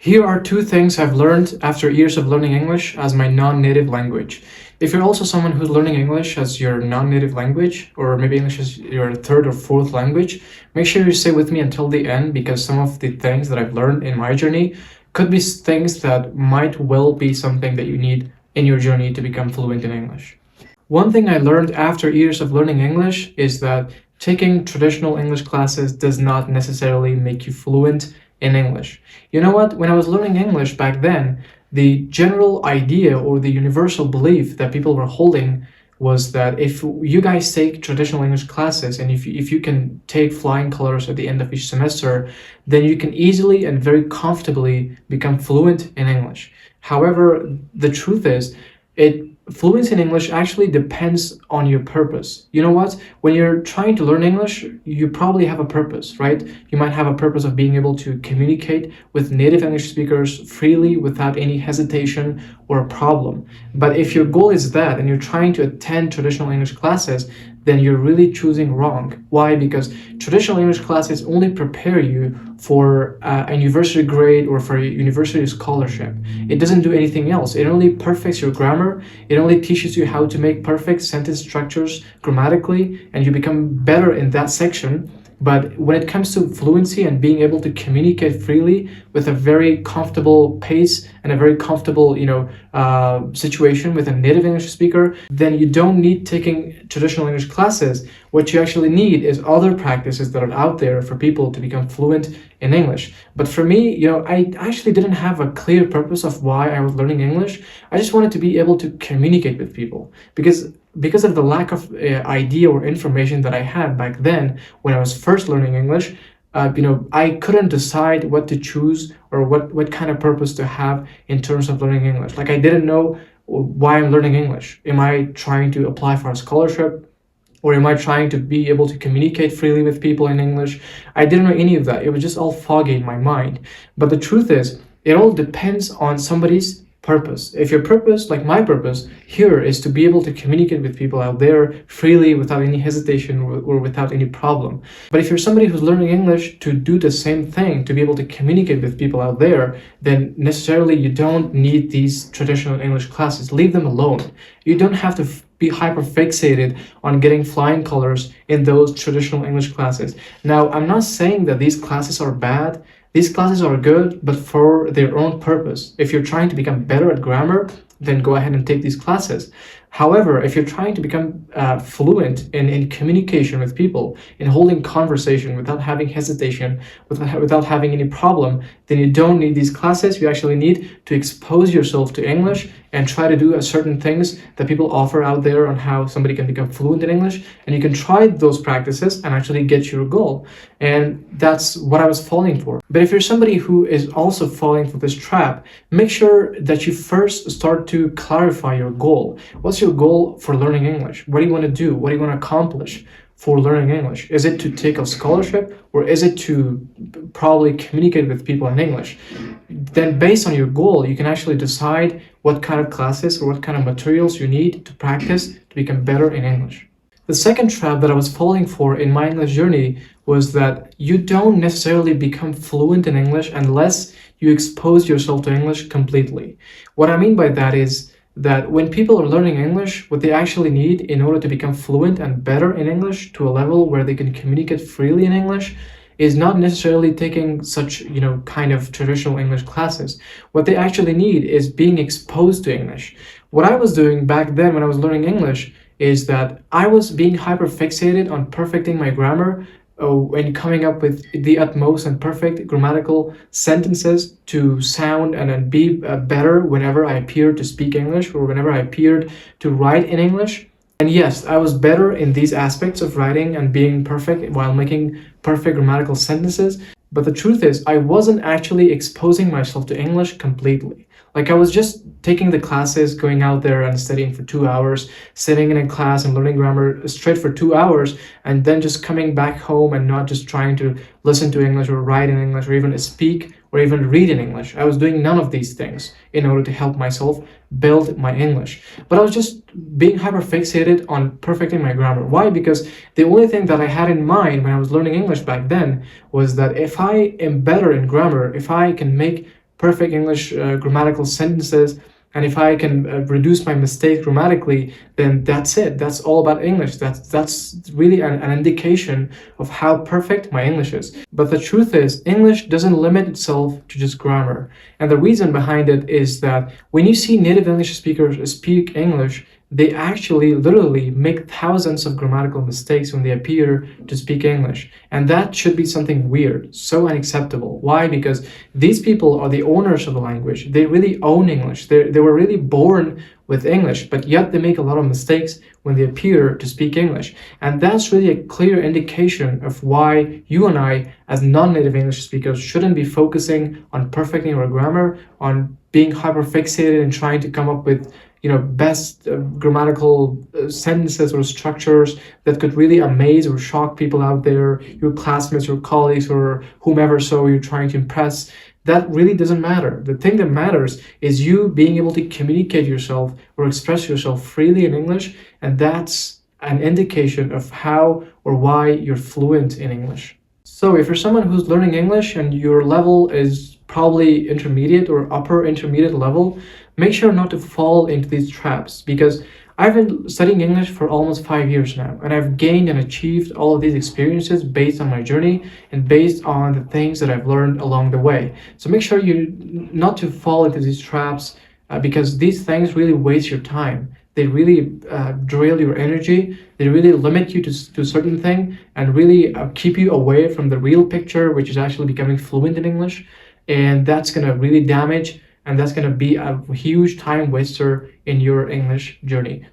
Here are two things I've learned after years of learning English as my non-native language. If you're also someone who's learning English as your non-native language, or maybe English as your third or fourth language, make sure you stay with me until the end because some of the things that I've learned in my journey could be things that might well be something that you need in your journey to become fluent in English. One thing I learned after years of learning English is that taking traditional English classes does not necessarily make you fluent in English. You know what? When I was learning English back then, the general idea or the universal belief that people were holding was that if you guys take traditional English classes and if you can take flying colors at the end of each semester, then you can easily and very comfortably become fluent in English. However, the truth is, fluency in English actually depends on your purpose. You know what? When you're trying to learn English, you probably have a purpose, right? You might have a purpose of being able to communicate with native English speakers freely without any hesitation or a problem. But if your goal is that and you're trying to attend traditional English classes, then you're really choosing wrong. Why? Because traditional English classes only prepare you for a university grade or for a university scholarship. It doesn't do anything else. It only perfects your grammar. It only teaches you how to make perfect sentence structures grammatically, and you become better in that section. But when it comes to fluency and being able to communicate freely with a very comfortable pace and a very comfortable, situation with a native English speaker, then you don't need taking traditional English classes. What you actually need is other practices that are out there for people to become fluent in English. But for me, I actually didn't have a clear purpose of why I was learning English. I just wanted to be able to communicate with people because of the lack of idea or information that I had back then when I was first learning English. I couldn't decide what to choose or what kind of purpose to have in terms of learning English. Like, I didn't know why I'm learning English. Am I trying to apply for a scholarship? Or am I trying to be able to communicate freely with people in English? I didn't know any of that. It was just all foggy in my mind. But the truth is, it all depends on somebody's purpose. If your purpose, like my purpose here, is to be able to communicate with people out there freely without any hesitation or without any problem. But if you're somebody who's learning English to do the same thing, to be able to communicate with people out there, then necessarily you don't need these traditional English classes. Leave them alone. You don't have to be hyper fixated on getting flying colors in those traditional English classes. Now, I'm not saying that these classes are bad. These classes are good, but for their own purpose. If you're trying to become better at grammar, then go ahead and take these classes. However, if you're trying to become fluent in communication with people, in holding conversation without having hesitation, without having any problem, then you don't need these classes. You actually need to expose yourself to English and try to do certain things that people offer out there on how somebody can become fluent in English. And you can try those practices and actually get your goal. And that's what I was falling for. But if you're somebody who is also falling for this trap, make sure that you first start to clarify your goal. What's your goal for learning English? What do you want to do? What do you want to accomplish for learning English? Is it to take a scholarship, or is it to probably communicate with people in English? Then based on your goal, you can actually decide what kind of classes or what kind of materials you need to practice to become better in English. The second trap that I was falling for in my English journey was that you don't necessarily become fluent in English unless you expose yourself to English completely. What I mean by that is that when people are learning English, what they actually need in order to become fluent and better in English to a level where they can communicate freely in English is not necessarily taking such, kind of traditional English classes. What they actually need is being exposed to English. What I was doing back then when I was learning English is that I was being hyper fixated on perfecting my grammar and coming up with the utmost and perfect grammatical sentences to sound and be better whenever I appeared to speak English or whenever I appeared to write in English. And yes, I was better in these aspects of writing and being perfect while making perfect grammatical sentences. But the truth is, I wasn't actually exposing myself to English completely. Like, I was just taking the classes, going out there and studying for 2 hours, sitting in a class and learning grammar straight for 2 hours, and then just coming back home and not just trying to listen to English or write in English or even speak or even read in English. I was doing none of these things in order to help myself build my English. But I was just being hyper fixated on perfecting my grammar. Why? Because the only thing that I had in mind when I was learning English back then was that if I am better in grammar, if I can make perfect English grammatical sentences, and if I can reduce my mistakes grammatically, then that's it. That's all about English. That's really an indication of how perfect my English is. But the truth is, English doesn't limit itself to just grammar. And the reason behind it is that when you see native English speakers speak English, they actually literally make thousands of grammatical mistakes when they appear to speak English. And that should be something weird, so unacceptable. Why? Because these people are the owners of the language. They really own English. They were really born with English, but yet they make a lot of mistakes when they appear to speak English. And that's really a clear indication of why you and I, as non-native English speakers, shouldn't be focusing on perfecting our grammar, on being hyper-fixated and trying to come up with best grammatical sentences or structures that could really amaze or shock people out there, your classmates, your colleagues, or whomever so you're trying to impress. That really doesn't matter. The thing that matters is you being able to communicate yourself or express yourself freely in English, and that's an indication of how or why you're fluent in English. So if you're someone who's learning English and your level is probably intermediate or upper intermediate level, make sure not to fall into these traps, because I've been studying English for almost 5 years now, and I've gained and achieved all of these experiences based on my journey and based on the things that I've learned along the way. So make sure you not to fall into these traps, because these things really waste your time. They really drain your energy. They really limit you to a certain thing and really keep you away from the real picture, which is actually becoming fluent in English. And that's going to really damage, and that's going to be a huge time waster in your English journey.